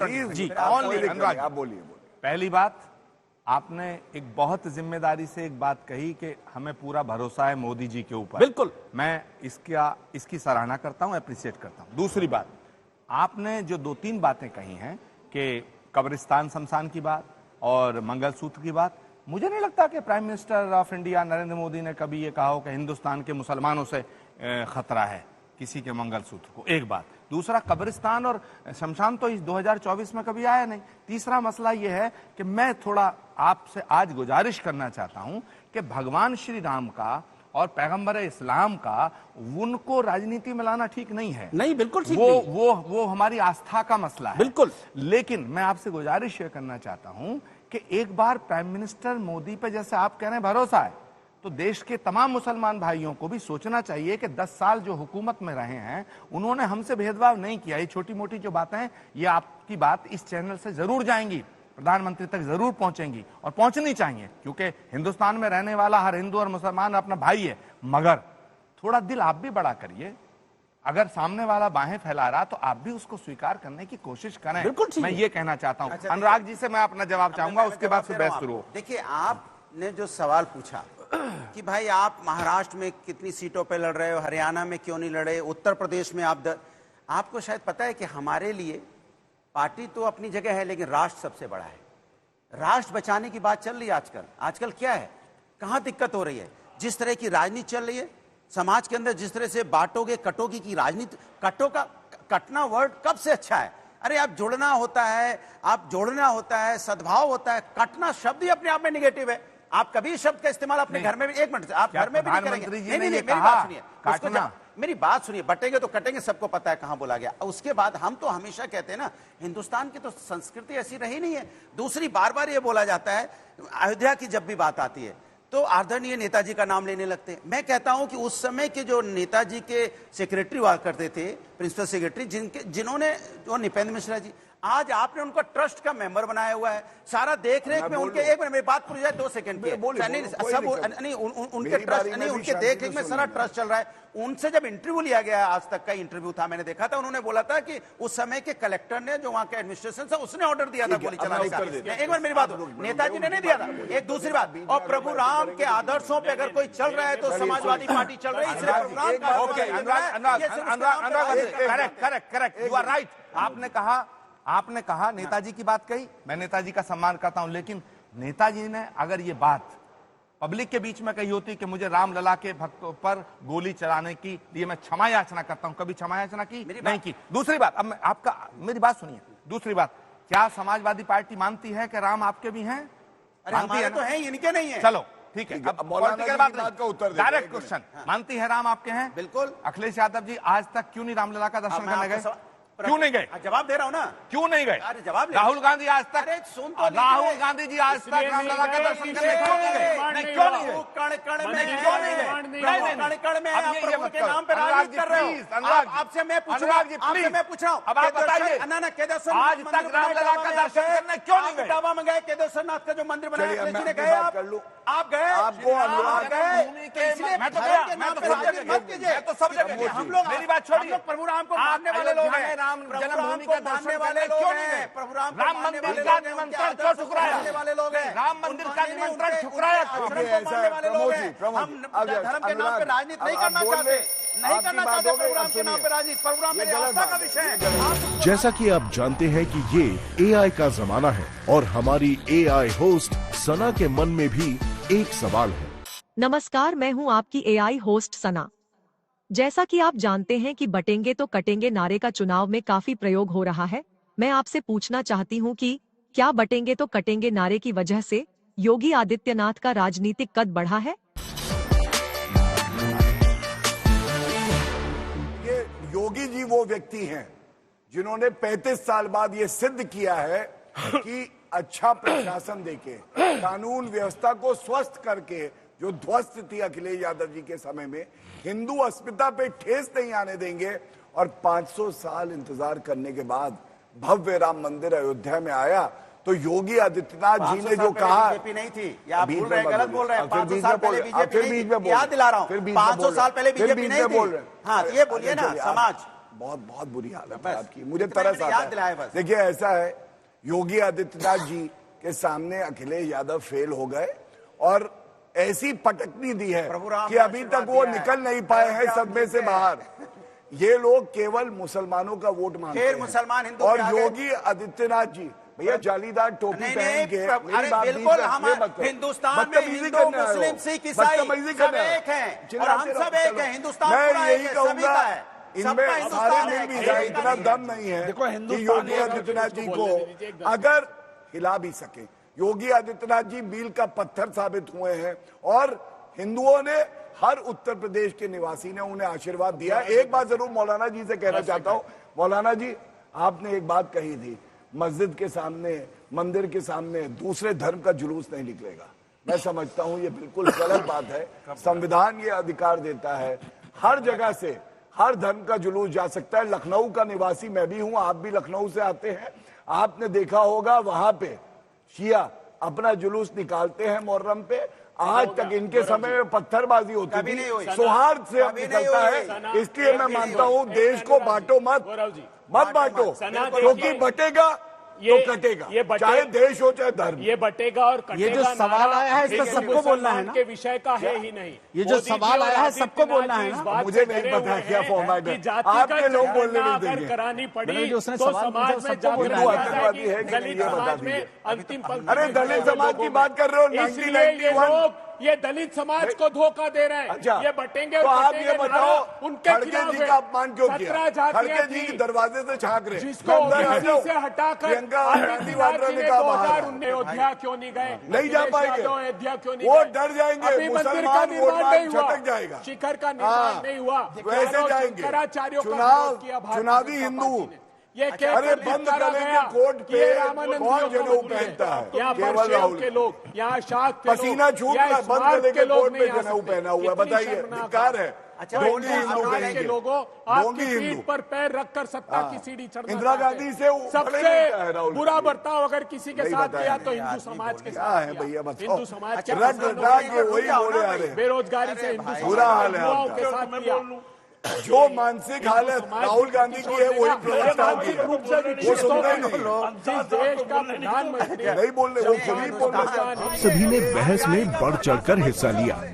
जी अनुराग आप बोलिए। पहली बात, आपने एक बहुत जिम्मेदारी से एक बात कही कि हमें पूरा भरोसा है मोदी जी के ऊपर। बिल्कुल, मैं इसकी सराहना करता हूं, अप्रिशिएट करता हूं। दूसरी बात, आपने जो 2-3 बातें कही हैं कि कब्रिस्तान शमशान की बात और मंगलसूत्र की बात, मुझे नहीं लगता कि prime minister of India Narendra Modi ने कभी ये कहा हो कि हिंदुस्तान के मुसलमानों से खतरा है किसी के मंगलसूत्र को। एक बात। दूसरा, कब्रिस्तान और शमशान तो इस 2024 में कभी आया नहीं। तीसरा मसला यह है कि मैं थोड़ा आपसे आज गुजारिश करना चाहता हूं कि भगवान श्री राम का और पैगंबर इस्लाम का उनको राजनीति में लाना ठीक नहीं है। नहीं, बिल्कुल ठीक वो नहीं। वो हमारी आस्था का मसला है। बिल्कुल। लेकिन मैं आपसे गुजारिश ये करना चाहता हूं कि एक बार प्राइम मिनिस्टर मोदी पे जैसे आप कह रहे हैं भरोसा है, तो देश के तमाम मुसलमान भाइयों को भी सोचना चाहिए कि 10 साल जो हुकूमत में रहे हैं उन्होंने हमसे भेदभाव नहीं किया। ये छोटी मोटी जो बातें हैं, ये आपकी बात इस चैनल से जरूर जाएंगी, प्रधानमंत्री तक जरूर पहुंचेंगी और पहुंचनी चाहिए, क्योंकि हिंदुस्तान में रहने वाला हर हिंदू और मुसलमान अपना भाई है। मगर थोड़ा दिल आप भी बड़ा करिए। अगर सामने वाला बाहें फैला रहा तो आप भी उसको स्वीकार करने की कोशिश करें। बिल्कुल ठीक मैं है। ये कहना चाहता हूं। अच्छा, अनुराग जी से मैं अपना जवाब चाहूंगा, उसके बाद फिर बहस शुरू हो। देखिए, आपने जो सवाल पूछा कि भाई आप महाराष्ट्र में कितनी सीटों पे लड़ रहे हो, हरियाणा में क्यों नहीं लड़े, उत्तर प्रदेश में आपको शायद पता है कि हमारे लिए पार्टी तो अपनी जगह है, लेकिन राष्ट्र सबसे बड़ा है। राष्ट्र बचाने की बात चल रही है आजकल क्या है, कहां दिक्कत हो रही है? जिस तरह की राजनीति चल रही है समाज के अंदर, जिस तरह से बांटोगे कटोगी की राजनीति, कटना वर्ड कब से अच्छा है? अरे आप जोड़ना होता है, सद्भाव होता है। कटना शब्द ही अपने आप में निगेटिव है। आप कभी शब्द का इस्तेमाल अपने घर में भी, एक मिनट, आप घर में भी नहीं करेंगे। नहीं, मेरी बात सुनिए, मेरी बात सुनिए। बटेंगे तो कटेंगे, सबको पता है कहां बोला गया। उसके बाद हम तो हमेशा कहते हैं ना, हिंदुस्तान की तो संस्कृति ऐसी रही नहीं है। दूसरी, बार बार ये बोला जाता है, अयोध्या की जब भी बात आती है तो आदरणीय नेताजी का नाम लेने लगते हैं। मैं कहता हूं कि उस समय के जो नेताजी के सेक्रेटरी हुआ करते थे, प्रिंसिपल सेक्रेटरी, जिन्होंने जो नृपेंद्र मिश्रा जी, आज आपने उनका ट्रस्ट का मेंबर बनाया हुआ है। सारा देख रेख में उनके, एक मिनट मेरी बात पूरी जाए, 2 सेकंड की, उनके ट्रस्ट नहीं, उनके देख रेख में सारा ट्रस्ट चल रहा है। उनसे जब इंटरव्यू लिया गया, आज तक का इंटरव्यू था, मैंने देखा था, उन्होंने बोला था कि उस समय के कलेक्टर ने, जो वहां के एडमिनिस्ट्रेशन था, उसने ऑर्डर दिया था गोली चलाने का। एक बार मेरी बात, नेताजी ने नहीं दिया था। एक दूसरी बात, और प्रभु राम के आदर्शों पे अगर कोई चल रहा है तो समाजवादी पार्टी चल रही है, इसलिए करेक्ट, यू आर राइट। आपने कहा नेताजी की बात कही, मैं नेताजी का सम्मान करता हूं, लेकिन नेताजी ने अगर ये बात पब्लिक के बीच में कही होती कि मुझे रामलला के भक्तों पर गोली चलाने की लिए मैं क्षमा याचना करता हूं, कभी क्षमा याचना की नहीं की। दूसरी बात, अब मेरी बात सुनिए। दूसरी बात, क्या समाजवादी पार्टी मानती है कि राम आपके भी हैं? अरे हमारे तो हैं, इनके नहीं है। चलो ठीक है, अब पॉलिटिकल बात का उत्तर डायरेक्ट क्वेश्चन, मानती है राम आपके हैं? बिल्कुल। अखिलेश यादव जी आज तक क्यों नहीं रामलला का दर्शन करने गए? क्यों नहीं गए? जवाब दे रहा हूं ना। क्यों नहीं गए? अरे जवाब। राहुल गांधी आज तक, राहुल गांधी जी आज तक रामलला का दर्शन करने क्यों नहीं गए? क्यों नहीं गए? कण में क्यों नहीं गए? कण में आप प्रभु के नाम पे राजनीति कर रहे हो। आपसे मैं पूछ रहा हूं, अब आप बताइए, केदारनाथ आज तक रामलला का दर्शन करने क्यों नहीं गए? इटावा में गए, केदारनाथ का जो मंदिर बनाया, गए आप गए? आपको मैं तो गया, मैं तो सब जगह। हम लोग, मेरी बात छोड़िए, प्रभु राम को मानने वाले लोग हैं, राम जन्मभूमि का दर्शन करने क्यों नहीं गए? प्रभु राम मंदिर का निमंत्रण क्यों ठुकराया? राम मंदिर का निमंत्रण ठुकराया क्यों? हम धर्म के नाम पे राजनीति नहीं करना चाहते, नहीं करना चाहते प्रभु राम के नाम पे राजनीति। प्रभु राम मेरी आस्था का विषय है। जैसा कि आप जानते हैं कि ये एआई का जमाना है और हमारी एआई होस्ट सना के मन में भी एक सवाल है। नमस्कार, मैं हूं आपकी एआई होस्ट सना। जैसा कि आप जानते हैं कि बटेंगे तो कटेंगे नारे का चुनाव में काफी प्रयोग हो रहा है, मैं आपसे पूछना चाहती हूं कि क्या बटेंगे तो कटेंगे नारे की वजह से योगी आदित्यनाथ का राजनीतिक कद बढ़ा है? ये योगी जी वो व्यक्ति हैं जिन्होंने 35 साल बाद ये सिद्ध किया है कि अच्छा प्रशासन देके, कानून व्यवस्था को स्वस्थ करके, जो ध्वस्त थी अखिलेश यादव जी के समय में, हिंदू अस्मिता पे ठेस नहीं आने देंगे। और 500 साल इंतजार करने के बाद भव्य राम मंदिर अयोध्या में आया तो योगी आदित्यनाथ जी ने जो कहा, बीजेपी नहीं थी, या आप भूल रहे हैं, गलत बोल रहे हैं। 500 साल पहले बीजेपी नहीं थी, याद दिला रहा हूं, 500 साल पहले बीजेपी नहीं थी। हाँ, ये बोलिए ना, समाज बहुत बहुत बुरी हालत है बस, आपकी, मुझे इतना तरस मैंने आता याद दिलाया है। बस। देखिए ऐसा है, योगी आदित्यनाथ जी के सामने अखिलेश यादव फेल हो गए और ऐसी पटकनी दी है प्रभु राम कि ने अभी तक आशीर्वाद वो दिया है। निकल नहीं पाए हैं राम सब में से जीते हैं। बाहर। ये लोग केवल मुसलमानों का वोट मांगते फिर हैं मुसलमान हिंदू और पे आ गए। योगी आदित्यनाथ जी भैया जालीदार टोपी नहीं, पहन के नहीं, मेरी बात बिल्कुल, नहीं हम ये मत करो। हिंदुस्तान में बदतमीजी हिंदू, करने आए हो। मुस्लिम, सिख, ईसाई बदतमीजी सब करने आए हो। एक हैं और चिल्लाते हम रहो, सब एक चलो। हैं, हिंदुस्तान मैं पूरा एक यही है, सभी कहूंगा, का है। इनमें सबका सारे हिंदुस्तान मिल है, भी किसी जाए, का इतना नहीं दम नहीं है देखो, कि हिंदुस्तान योगी है, आदित्यनाथ जी उसको को बोलने दीजिए, एक दम। अगर हिला भी सके। योगी आदित्यनाथ जी मील का पत्थर साबित हुए हैं और हिंदुओं ने, हर उत्तर प्रदेश के निवासी ने उन्हें आशीर्वाद दिया। एक बात जरूर मौलाना जी से कहना चाहता हूं, मौलाना जी आपने एक बात कही थी, मस्जिद के सामने, मंदिर के सामने दूसरे धर्म का जुलूस नहीं निकलेगा। मैं समझता हूं ये बिल्कुल गलत बात है। संविधान ये अधिकार देता है, हर जगह से हर धर्म का जुलूस जा सकता है। लखनऊ का निवासी मैं भी हूं, आप भी लखनऊ से आते हैं, आपने देखा होगा वहां पे शिया अपना जुलूस निकालते हैं मुहर्रम पे। आज तक इनके समय में पत्थरबाजी होती कभी नहीं हुई। थी, सौहार्द से अब कभी नहीं निकलता हुई। है। इसलिए मैं कभी नहीं मानता हुई। हूं देश को बांटो मत, गौरव जी, मत बांटो, सना क्योंकि देखिए, बटेगा ये- तो कटेगा, ये बटे- चाहे देश हो चाहे धर्म। ये बटेगा और कटेगा ये जो सवाल नारा आया है, इस पे हिंदू सबको बोलना है मुसलमान ना? के विषय का है ही नहीं। ये जो मोदी जी सवाल और आया है, सबको आदित्यनाथ बोलना जी है इस ना? बात मुझे से नहीं डरे पता हुए क्या हैं फॉर्मेट है। कि जातिगत आपके लोग बोलने जनगणना नहीं अगर देंगे। करानी पड़ी मैंने जो उसने तो सवाल समाज पूछा, में सबको जागृति बोलना आ है। आतंकवादी है जाएगी। कि नहीं, दलित ये बता समाज में दीजिए। अंतिम पंक्ति अरे में दलित लोगों समाज की में। बात कर रहे हो, इसलिए ये 1991 लोग ये दलित समाज को धोखा दे रहे हैं। अच्छा, ये बटेंगे तो और आप कटेंगे ये बताओ, नारा उनके खड़गे खिलाफ जी है। का अपमान क्यों 17 किया? जातियां खड़गे जी थी। के दरवाजे से झांक रहे, जिसको अंदर आ ओबीसी जाओ। से हटाकर प्रियंका गांधी आदित्यनाथ वाड्रा जी ने ने कहा बाहर 2019 अयोध्या क्यों नहीं गए? नहीं जा अखिलेश पाएंगे। यादव अयोध्या क्यों नहीं वो गए? डर जाएंगे, अभी मंदिर का मुसलमान निर्माण वोट नहीं हुआ, छटक जाएगा। शिखर का निर्माण नहीं हुआ, वैसे यादव जाएंगे। शंकराचार्यों का चुनाव- विरोध किया भारतीय चुनावी जनता हिंदू। पार्टी ने। ये अरे कहकर बंद निपटारा करेंगे गया कोर्ट कि पे, ये रामानंद कौन जी का जनेऊ मंदिर है। पहनता है? यहाँ केवल पर राहुल। शेव के लोग, यहाँ शाख के लोग, पसीना छूट यहाँ रहा है, बंद स्मार्ट करके के लोग कोर्ट पे नहीं आ जनेऊ सकते। पहना हुआ है। कितनी बताइए, शर्मनाक धिक्कार बात। है। अच्छा, ढोंगी हिंदू हिंदू समाज कहेंगे, के लोगों आपकी ढोंगी पीठ हिंदू। पर पैर रखकर सत्ता की सीढ़ी चढ़ना इंदिरा चाहते गांधी हैं। से वो खड़े नहीं है, राहुल सबसे बुरा गांधी। बर्ताव अगर किसी के नहीं साथ बताया किया नहीं, तो हिंदू आदमी समाज के क्या साथ है किया। भैया बताओ। हिंदू समाज अच्छा, के रट साथ रटा के वही जाओ ना बोले आ भाई। रहे हैं। बेरोजगारी से अरे हिंदू भाई। समाज बुरा हाल है युवाओं आपका। के साथ किया। जो मानसिक हालत राहुल गांधी की है वही प्रवक्ताओं की है। रूप से वो सुनते ही नहीं, जिस देश का प्रधानमंत्री नहीं बोल रहे, वो खुद ही बोल रहे हैं। सभी ने बहस में बढ़ चढ़कर हिस्सा लिया।